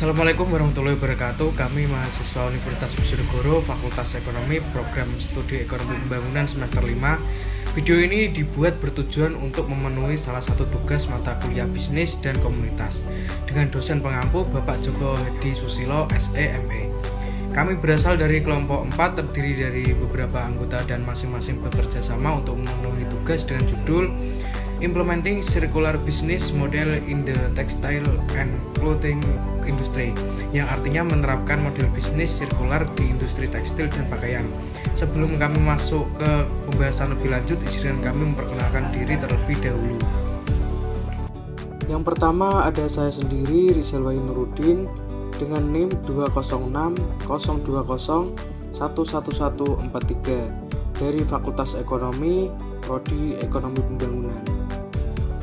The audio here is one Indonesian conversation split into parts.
Assalamualaikum warahmatullahi wabarakatuh. Kami mahasiswa Universitas Bojonegoro, Fakultas Ekonomi, Program Studi Ekonomi Pembangunan semester 5. Video ini dibuat bertujuan untuk memenuhi salah satu tugas mata kuliah bisnis dan komunitas dengan dosen pengampu Bapak Joko Hedi Susilo, SEME. Kami berasal dari kelompok 4 terdiri dari beberapa anggota dan masing-masing bekerja sama untuk memenuhi tugas dengan judul Implementing Circular Business Model in the Textile and Clothing Industry, yang artinya menerapkan model bisnis sirkular di industri tekstil dan pakaian. Sebelum kami masuk ke pembahasan lebih lanjut, izinkan kami memperkenalkan diri terlebih dahulu. Yang pertama ada saya sendiri, Rizal Wahyu Nurudin, dengan NIM 20602011143 dari Fakultas Ekonomi, Prodi Ekonomi Pembangunan.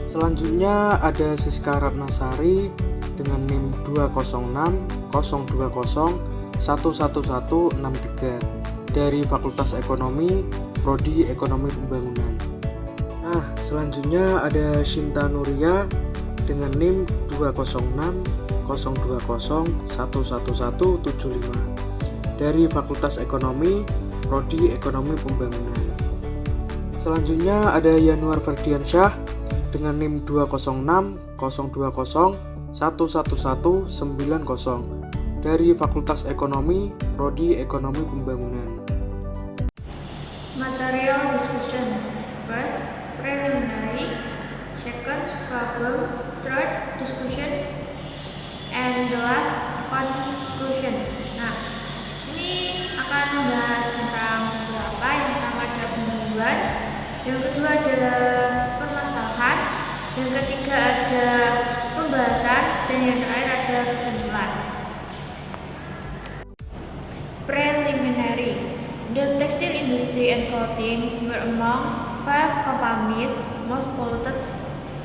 Selanjutnya ada Siska Ratnasari dengan NIM 20602011163 dari Fakultas Ekonomi, Prodi Ekonomi Pembangunan. Nah, selanjutnya ada Shinta Nuria dengan NIM 20602011175 dari Fakultas Ekonomi, Prodi Ekonomi Pembangunan. Selanjutnya ada Yanuar Ferdiansyah dengan NIM 20602011190 dari Fakultas Ekonomi, Prodi Ekonomi Pembangunan. Material discussion. First, preliminary. Second, problem. Third, discussion. And the last, conclusion. Nah, sini akan membahas tentang beberapa. Yang pertama ada pendahuluan, yang kedua adalah permasalahan, yang ketiga ada pembahasan, dan yang terakhir ada kesimpulan. Preliminary. The textile industry and clothing were among 5 companies most polluted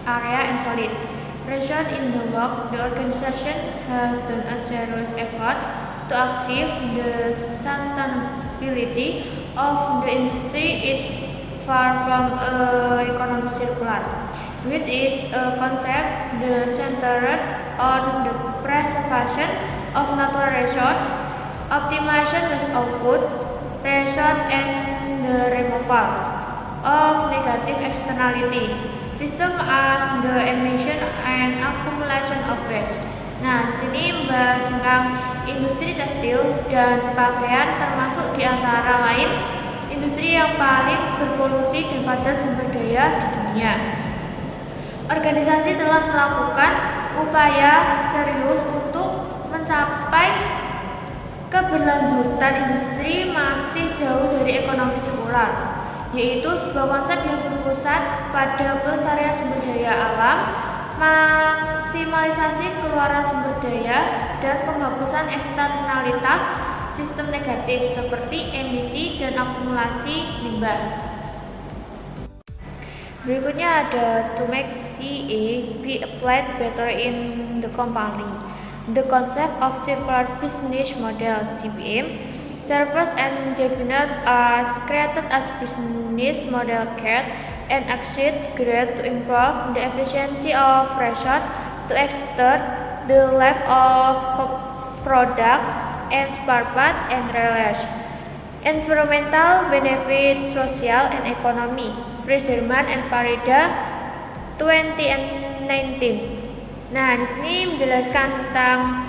area in solid. Present in the work, the organization has done a serious effort to achieve the sustainability of the industry is far from economy circular, which is a concept centered on the preservation of natural resource, optimization waste output, resource, and the removal of negative externality system as the emission and accumulation of waste. Nah, di sini membahas tentang industri tekstil dan pakaian, termasuk di antara lain industri yang paling berpolusi dan padat sumber daya di dunia. Organisasi telah melakukan upaya serius untuk mencapai keberlanjutan industri masih jauh dari ekonomi sirkular, yaitu sebuah konsep yang berpusat pada pelestarian sumber daya alam, maksimalisasi keluaran sumber daya, dan penghapusan eksternalitas sistem negatif seperti emisi dan akumulasi limbah. Berikutnya ada to make CA be applied better in the company. The concept of circular business model (CBM) serves and defined as created as business model CAD and exit grade to improve the efficiency of resource, to extend the life of product and spare part and relish. Environmental benefit, social and economy. Friesman and Parida 2019. Nah, di sini menjelaskan tentang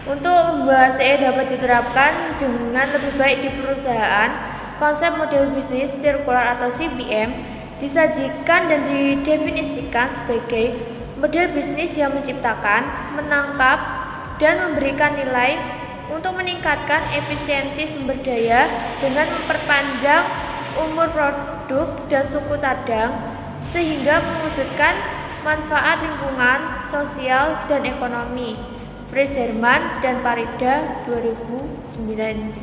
untuk membuat CE dapat diterapkan dengan lebih baik di perusahaan. Konsep model bisnis sirkular atau CBM disajikan dan didefinisikan sebagai model bisnis yang menciptakan, menangkap, dan memberikan nilai untuk meningkatkan efisiensi sumber daya dengan memperpanjang umur produk dan suku cadang sehingga mewujudkan manfaat lingkungan, sosial, dan ekonomi. Friesman dan Parida 2019.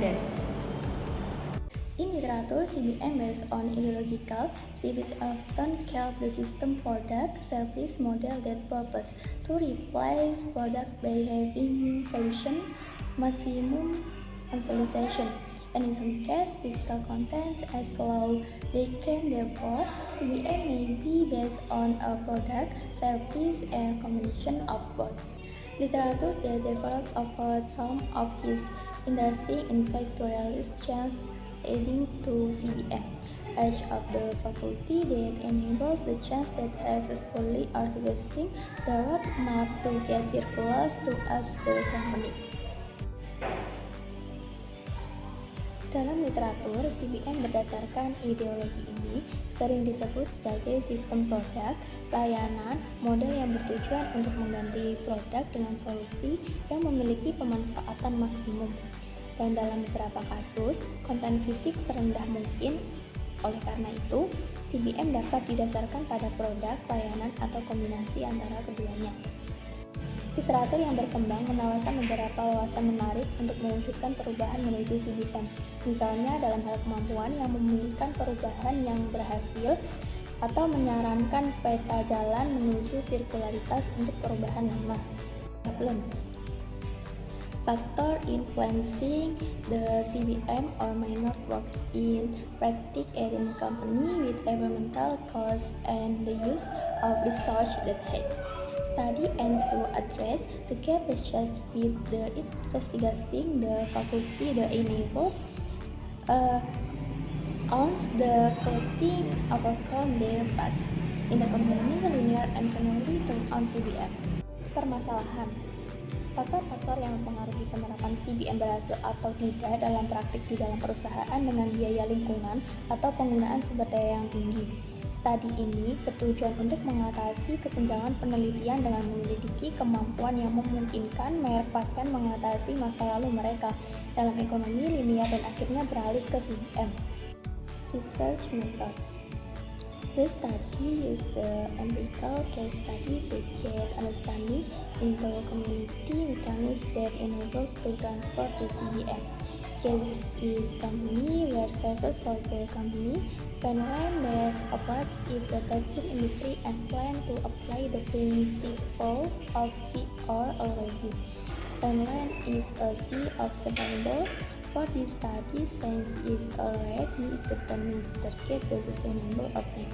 In literature, CBM based on ideological, CBS often called the system product service model that purpose to replace product by having solution maximum utilization, and in some cases physical contents as low. They can therefore CBM may be based on a product, service, and combination of both. Literature that developed over some of his interesting insight to realist chance adding to CBM. Edge of the faculty that enables the chance that has successfully are suggesting the roadmap to get circulars to at the company. Dalam literatur, CBM berdasarkan ideologi ini sering disebut sebagai sistem produk, layanan, model yang bertujuan untuk mengganti produk dengan solusi yang memiliki pemanfaatan maksimum. Dan dalam beberapa kasus, konten fisik serendah mungkin. Oleh karena itu, CBM dapat didasarkan pada produk, layanan, atau kombinasi antara keduanya. Literatur yang berkembang menawarkan beberapa wawasan menarik untuk mewujudkan perubahan menuju CBM. Misalnya dalam hal kemampuan yang memungkinkan perubahan yang berhasil atau menyarankan peta jalan menuju sirkularitas untuk perubahan lama. Problem. Factor influencing the CBM or may not work in practice in company with environmental costs and the use of research that help. Study aims to address the gap research with the investigating the faculty that enables on the coding overcome their past in the company linear and finally turn on CBM. Permasalahan. Faktor-faktor yang mempengaruhi penerapan CBM berhasil atau tidak dalam praktik di dalam perusahaan dengan biaya lingkungan atau penggunaan sumber daya yang tinggi. Studi ini bertujuan untuk mengatasi kesenjangan penelitian dengan memiliki kemampuan yang memungkinkan merek paten mengatasi masa lalu mereka dalam ekonomi linear dan akhirnya beralih ke CBM. Research methods. This study used the empirical case study to get understanding into community mechanisms that enables to transfer to CBM. Case is company where several for the company Penland that operates in the textile industry and plan to apply the principle of CR already. Penland is a C of sustainable for this study since it's already determined to target the sustainable of it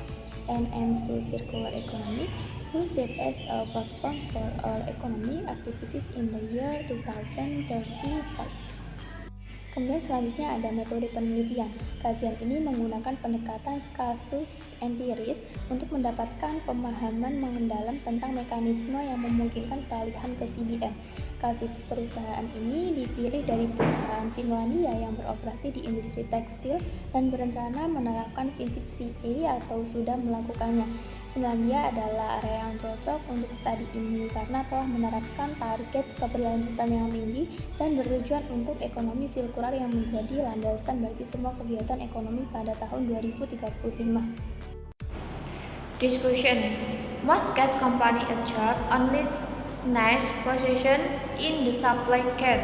and aims to circular economy who serve as a platform for all economic activities in the year 2035. Kemudian selanjutnya ada metode penelitian. Kajian ini menggunakan pendekatan kasus empiris untuk mendapatkan pemahaman mendalam tentang mekanisme yang memungkinkan peralihan ke CBM. Kasus perusahaan ini dipilih dari perusahaan Finlandia yang beroperasi di industri tekstil dan berencana menerapkan prinsip CA atau sudah melakukannya. Finlandia adalah area yang cocok untuk studi ini karena telah menerapkan target keberlanjutan yang tinggi dan bertujuan untuk ekonomi sirkular yang menjadi landasan bagi semua kegiatan ekonomi pada tahun 2035. Discussion. Most gas companies achieve only niche position in the supply chain,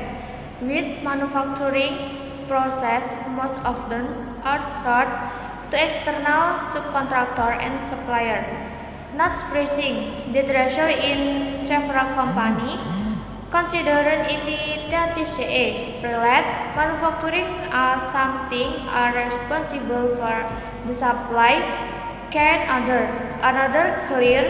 with manufacturing process most often outsourced to external subcontractor and supplier. Not surprising, that ratio in several companies considered in the tentative CA relate manufacturing as something are responsible for the supply chain. Another clear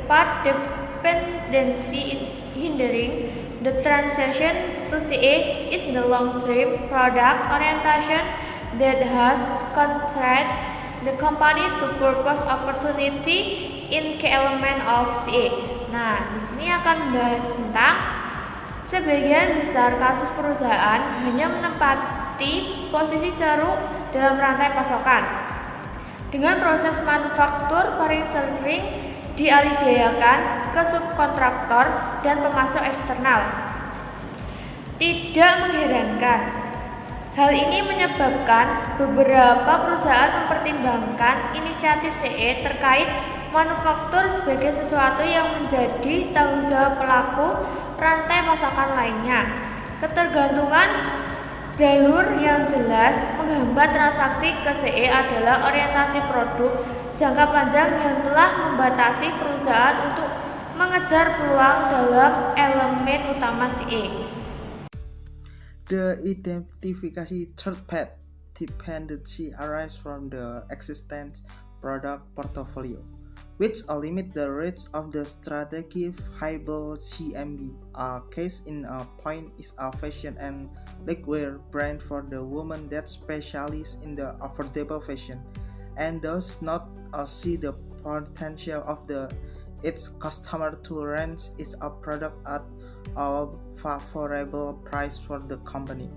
part dependency in hindering the transition to CA is the long-term product orientation that has constrained the company to purpose opportunity in key element of CA. Nah, di sini akan membahas tentang sebagian besar kasus perusahaan hanya menempati posisi ceruk dalam rantai pasokan. Dengan proses manufaktur paling sering dialihdayakan ke subkontraktor dan pemasok eksternal. Tidak mengherankan, hal ini menyebabkan beberapa perusahaan mempertimbangkan inisiatif CE terkait manufaktur sebagai sesuatu yang menjadi tanggung jawab pelaku rantai pasokan lainnya. Ketergantungan jalur yang jelas menghambat transaksi ke CE adalah orientasi produk jangka panjang yang telah membatasi perusahaan untuk mengejar peluang dalam elemen utama CE. The identification third path dependency arises from the existing product portfolio. which limit the reach of the strategic viable CMB. A case in point is a fashion and leggwear brand for the woman that specializes in the affordable fashion and does not see the potential of its customer to rent its product at a favorable price for the company.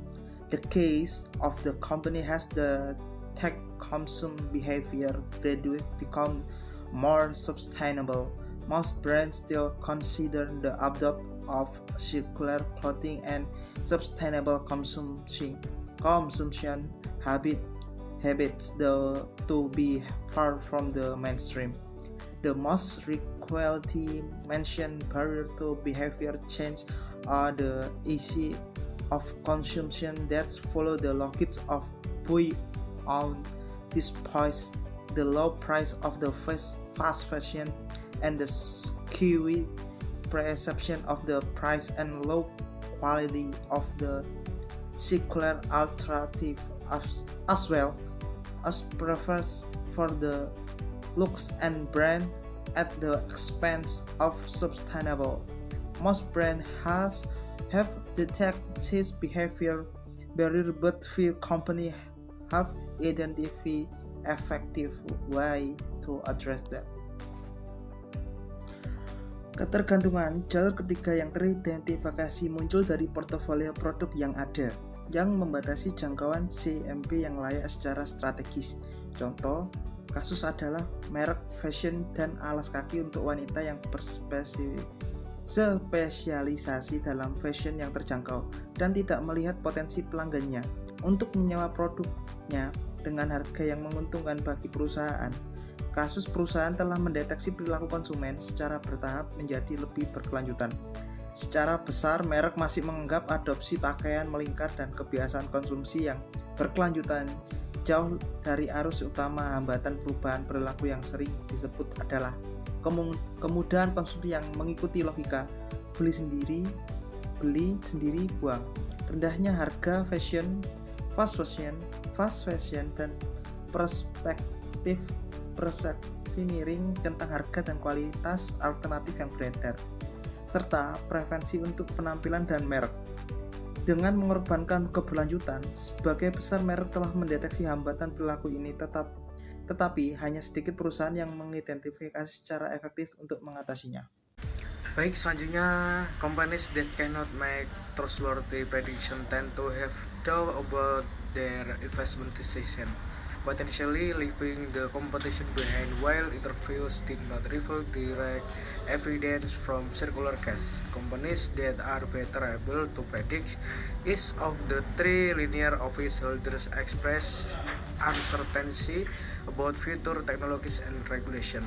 The case of the company has the tech consumer behavior gradually become more sustainable. Most brands still consider the adoption of circular clothing and sustainable consumption habits to be far from the mainstream. The most frequently mentioned barrier to behavior change are the easy of consumption that follow the logic of buy on despite the low price of the fast fashion and the skewy perception of the price and low quality of the circular alternative as well as preference for the looks and brand at the expense of sustainable. Most brands have detected this behavior barrier, but few companies have identified effective way to address that. Ketergantungan jalur ketiga yang teridentifikasi muncul dari portofolio produk yang ada, yang membatasi jangkauan CMB yang layak secara strategis. Contoh kasus adalah merek fashion dan alas kaki untuk wanita yang berspesialisasi dalam fashion yang terjangkau dan tidak melihat potensi pelanggannya untuk menyewa produknya dengan harga yang menguntungkan bagi perusahaan. Kasus perusahaan telah mendeteksi perilaku konsumen secara bertahap menjadi lebih berkelanjutan. Secara besar, merek masih menganggap adopsi pakaian melingkar dan kebiasaan konsumsi yang berkelanjutan jauh dari arus utama. Hambatan perubahan perilaku yang sering disebut adalah kemudahan konsumsi yang mengikuti logika beli sendiri buang, rendahnya harga fast fashion dan persepsi miring tentang harga dan kualitas alternatif yang beredar, serta preferensi untuk penampilan dan merek. Dengan mengorbankan keberlanjutan, sebagai besar merek telah mendeteksi hambatan perilaku ini, tetapi hanya sedikit perusahaan yang mengidentifikasi secara efektif untuk mengatasinya. Baik, selanjutnya, companies that cannot make trustworthy prediction tend to have doubt about their investment decision, potentially leaving the competition behind. While interviews did not reveal direct evidence from circular cash, companies that are better able to predict each of the three linear office holders express uncertainty about future technologies and regulation.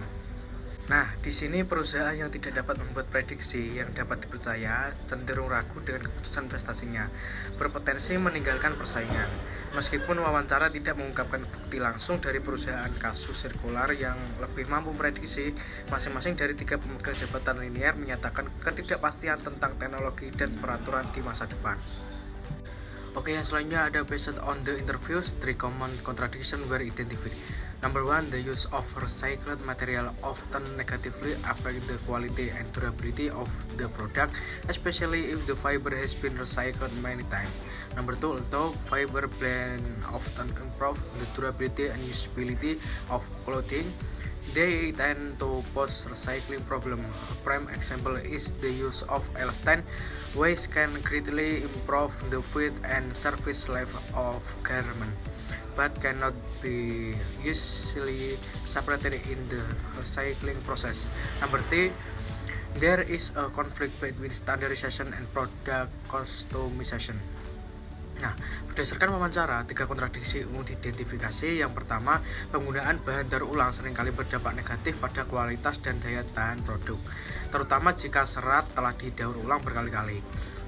Nah, di sini perusahaan yang tidak dapat membuat prediksi yang dapat dipercaya cenderung ragu dengan keputusan investasinya, berpotensi meninggalkan persaingan. Meskipun wawancara tidak mengungkapkan bukti langsung dari perusahaan kasus sirkular yang lebih mampu prediksi, masing-masing dari tiga pemegang jabatan linear menyatakan ketidakpastian tentang teknologi dan peraturan di masa depan. Oke, yang selanjutnya ada based on the interviews, 3 common contradictions were identified. Number 1, the use of recycled material often negatively affect the quality and durability of the product, especially if the fiber has been recycled many times. Number 2, although fiber blend often improve the durability and usability of clothing, they tend to pose recycling problem. A prime example is the use of elastane, which can greatly improve the fit and surface life of garment, but cannot be easily separated in the recycling process. Number 3, there is a conflict between standardization and product customization. Nah, berdasarkan wawancara, 3 kontradiksi umum diidentifikasi. Yang pertama, penggunaan bahan daur ulang seringkali berdampak negatif pada kualitas dan daya tahan produk, terutama jika serat telah didaur ulang berkali-kali.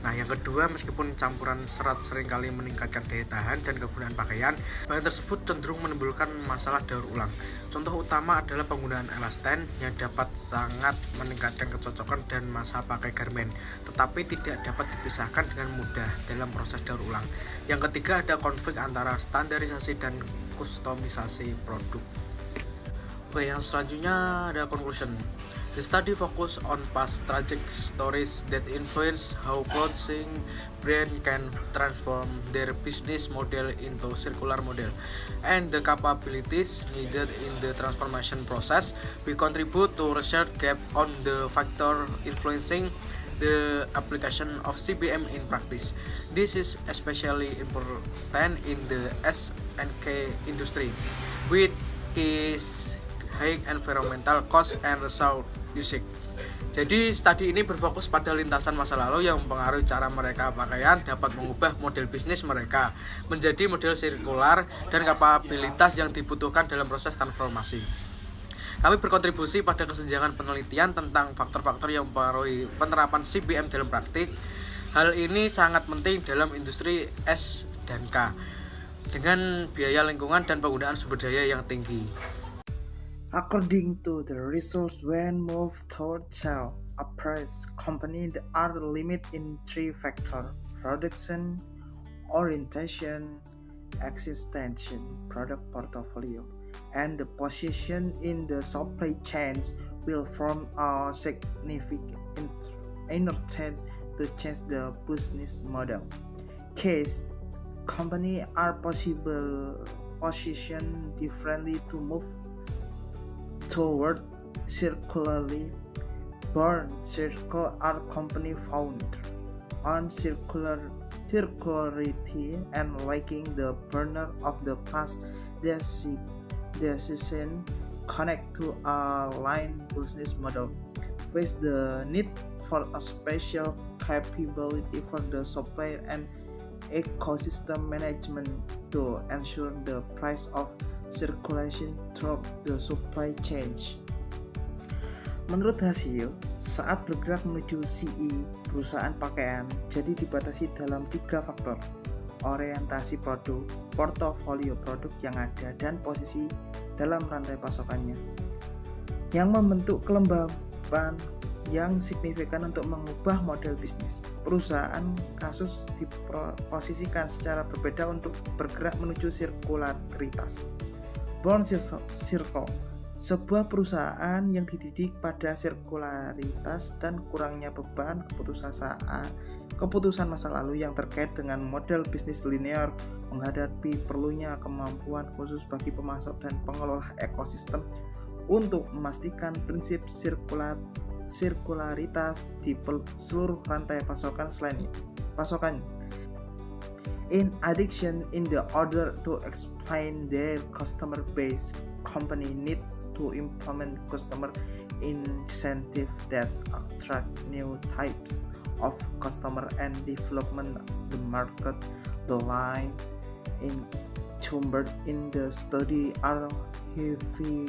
Nah, yang kedua, meskipun campuran serat seringkali meningkatkan daya tahan dan kegunaan pakaian, bahan tersebut cenderung menimbulkan masalah daur ulang. Contoh utama adalah penggunaan elastane yang dapat sangat meningkatkan kecocokan dan masa pakai garmen, tetapi tidak dapat dipisahkan dengan mudah dalam proses daur ulang. Yang ketiga, ada konflik antara standarisasi dan kustomisasi produk. Oke, yang selanjutnya ada conclusion. The study focus on past tragic stories that influence how clothing brand can transform their business model into circular model and the capabilities needed in the transformation process. We contribute to research gap on the factor influencing the application of CBM in practice. This is especially important in the S&K industry, which is high environmental cost and resource usage. Jadi studi ini berfokus pada lintasan masa lalu yang mempengaruhi cara mereka pakaian dapat mengubah model bisnis mereka menjadi model sirkular dan kapabilitas yang dibutuhkan dalam proses transformasi. Kami berkontribusi pada kesenjangan penelitian tentang faktor-faktor yang mempengaruhi penerapan CBM dalam praktik. Hal ini sangat penting dalam industri S dan K dengan biaya lingkungan dan penggunaan sumber daya yang tinggi. According to the resource, when moved toward sell a price company, there are limits in three factors: production, orientation, extension, product portfolio, and the position in the supply chains will form a significant incentive to change the business model. Case companies are possible positioned differently to move toward circularly born circle are company founded on circularity and liking the burner of the past decision connect to a line business model with the need for a special capability for the supplier and ecosystem management to ensure the price of circulation through the supply chain. Menurut hasil, saat bergerak menuju CE, perusahaan pakaian jadi dibatasi dalam 3 faktor: orientasi produk, portofolio produk yang ada, dan posisi dalam rantai pasokannya, yang membentuk kelembaban yang signifikan untuk mengubah model bisnis. Perusahaan kasus diposisikan secara berbeda untuk bergerak menuju sirkularitas. Born Circle, sebuah perusahaan yang dididik pada sirkularitas dan kurangnya beban keputusan masa lalu yang terkait dengan model bisnis linear menghadapi perlunya kemampuan khusus bagi pemasok dan pengelola ekosistem untuk memastikan prinsip sirkularitas di seluruh rantai pasokan pasokan. In addition, in the order to explain their customer base, company needs to implement customer incentive that attract new types of customer and development the market. The line encountered in the study are heavy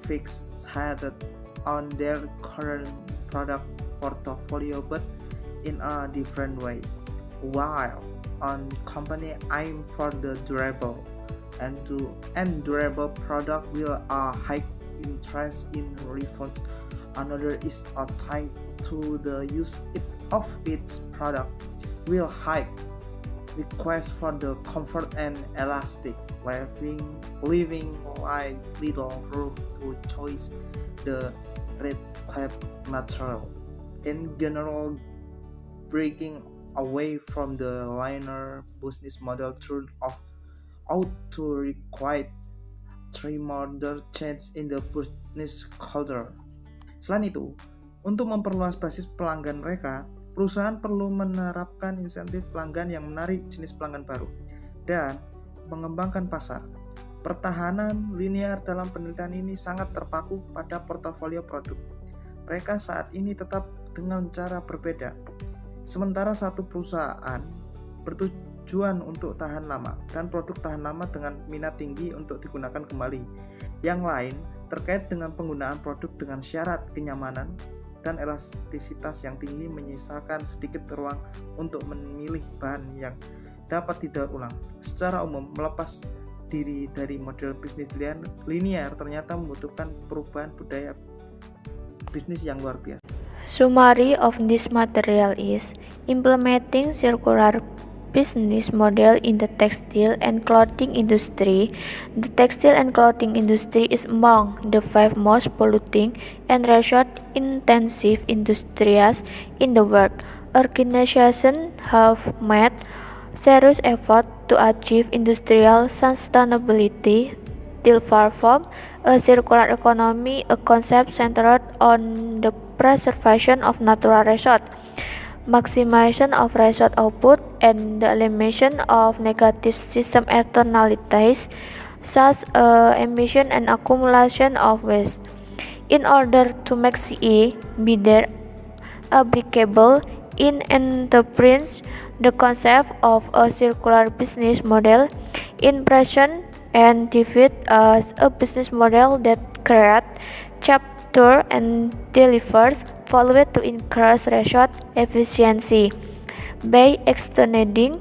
fixated on their current product portfolio but in a different way, while on company aim for the durable and durable product will a high interest in refunds. Another is a tied to the use of its product will high request for the comfort and elastic, leaving like little room to choose the red clap material. In general, breaking away from the linear business model through out to require three modern change in the business culture. Selain itu, untuk memperluas basis pelanggan mereka, perusahaan perlu menerapkan insentif pelanggan yang menarik jenis pelanggan baru dan mengembangkan pasar. Pertahanan linear dalam penelitian ini sangat terpaku pada portofolio produk. Mereka saat ini tetap dengan cara berbeda. Sementara satu perusahaan bertujuan untuk tahan lama dan produk tahan lama dengan minat tinggi untuk digunakan kembali. Yang lain terkait dengan penggunaan produk dengan syarat kenyamanan dan elastisitas yang tinggi menyisakan sedikit ruang untuk memilih bahan yang dapat didaur ulang. Secara umum, melepas diri dari model bisnis linear ternyata membutuhkan perubahan budaya bisnis yang luar biasa. Summary of this material is implementing circular business model in the textile and clothing industry. The textile and clothing industry is among the 5 most polluting and resource-intensive industries in the world. Organizations have made serious efforts to achieve industrial sustainability till far from a circular economy, a concept centered on the preservation of natural resources, maximization of resource output, and the elimination of negative system externalities such as emission and accumulation of waste. In order to make CE be there applicable in enterprise, the concept of a circular business model in present and define as a business model that creates, captures, and delivers value to increase resource efficiency by extending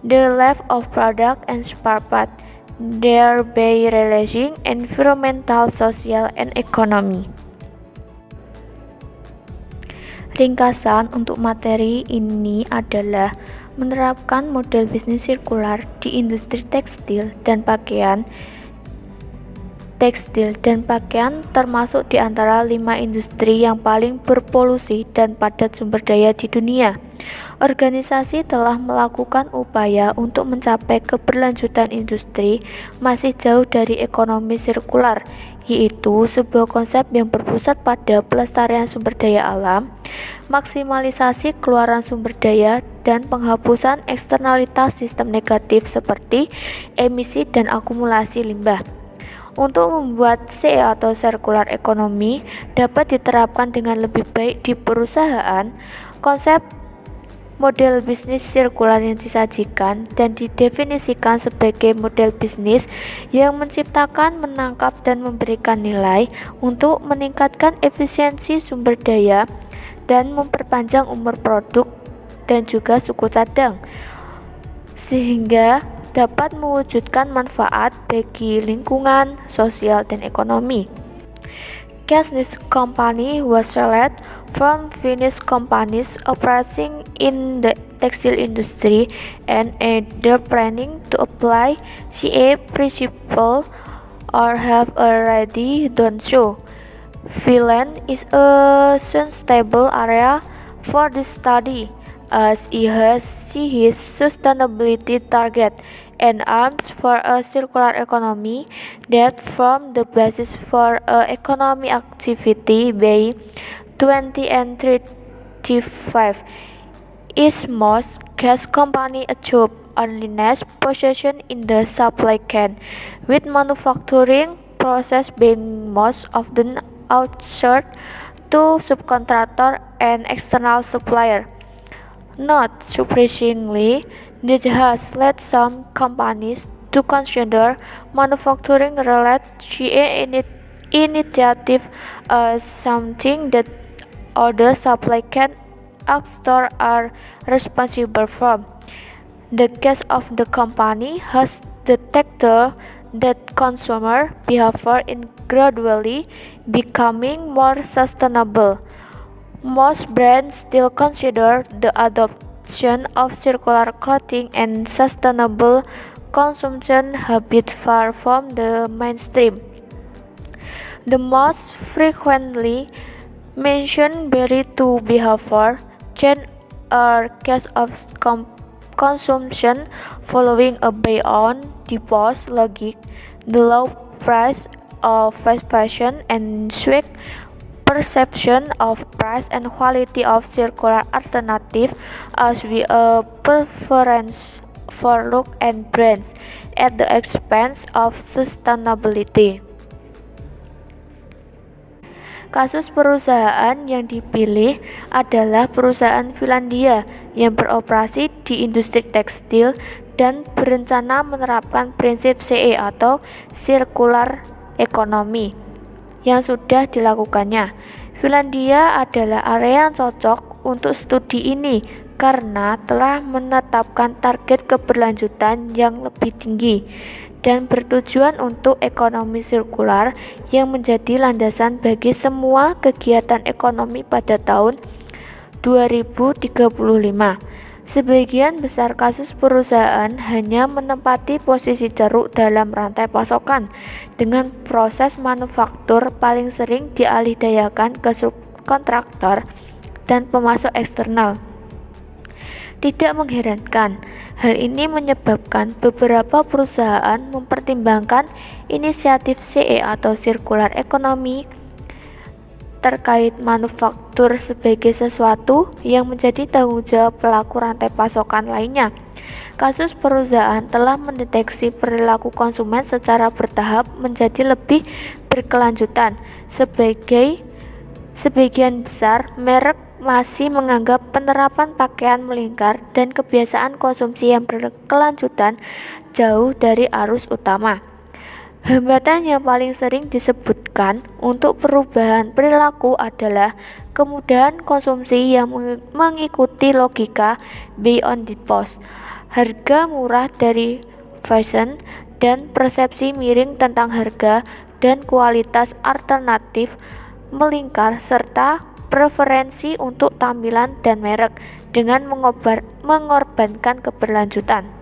the life of product and spare parts, thereby realizing environmental, social, and economy. Ringkasan untuk materi ini adalah menerapkan model bisnis sirkular di industri tekstil dan pakaian. Tekstil dan pakaian termasuk di antara 5 industri yang paling berpolusi dan padat sumber daya di dunia. Organisasi telah melakukan upaya untuk mencapai keberlanjutan industri masih jauh dari ekonomi sirkular, yaitu sebuah konsep yang berpusat pada pelestarian sumber daya alam, maksimalisasi keluaran sumber daya, dan penghapusan eksternalitas sistem negatif seperti emisi dan akumulasi limbah. Untuk membuat CE atau circular economy dapat diterapkan dengan lebih baik di perusahaan, konsep model bisnis sirkular yang disajikan dan didefinisikan sebagai model bisnis yang menciptakan, menangkap, dan memberikan nilai untuk meningkatkan efisiensi sumber daya dan memperpanjang umur produk dan juga suku cadang, sehingga dapat mewujudkan manfaat bagi lingkungan, sosial, dan ekonomi. This company was selected from Finnish companies operating in the textile industry and either planning to apply CE principle or have already done so. Finland is a suitable area for this study, as it has his sustainability target and aims for a circular economy that form the basis for economic activity by 2035. Its most gas company achieve only next position in the supply chain, with manufacturing process being most often outsourced to subcontractor and external supplier. Not surprisingly, this has led some companies to consider manufacturing-related CE initiative as something that other supply chain actors are responsible for. The case of the company has detected that consumer behavior is gradually becoming more sustainable. Most brands still consider the adoption of circular clothing and sustainable consumption habits far from the mainstream. The most frequently mentioned barrier to behavior change are cases of consumption following a buy-on deposit logic, the low price of fast fashion, and weak perception of price and quality of circular alternative, as we a preference for look and brands at the expense of sustainability. Kasus perusahaan yang dipilih adalah perusahaan Finlandia yang beroperasi di industri tekstil dan berencana menerapkan prinsip CE atau circular economy yang sudah dilakukannya. Finlandia adalah area yang cocok untuk studi ini karena telah menetapkan target keberlanjutan yang lebih tinggi dan bertujuan untuk ekonomi sirkular yang menjadi landasan bagi semua kegiatan ekonomi pada tahun 2035. Sebagian besar kasus perusahaan hanya menempati posisi ceruk dalam rantai pasokan, dengan proses manufaktur paling sering dialihdayakan ke subkontraktor dan pemasok eksternal. Tidak mengherankan, hal ini menyebabkan beberapa perusahaan mempertimbangkan inisiatif CE atau Circular Economy terkait manufaktur sebagai sesuatu yang menjadi tanggung jawab pelaku rantai pasokan lainnya. Kasus perusahaan telah mendeteksi perilaku konsumen secara bertahap menjadi lebih berkelanjutan. Sebagian besar merek masih menganggap penerapan pakaian melingkar dan kebiasaan konsumsi yang berkelanjutan jauh dari arus utama. Hambatan yang paling sering disebutkan untuk perubahan perilaku adalah kemudahan konsumsi yang mengikuti logika buy on demand, harga murah dari fashion, dan persepsi miring tentang harga dan kualitas alternatif melingkar, serta preferensi untuk tampilan dan merek dengan mengorbankan keberlanjutan.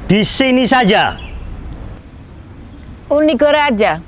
Di sini saja. Unigor aja.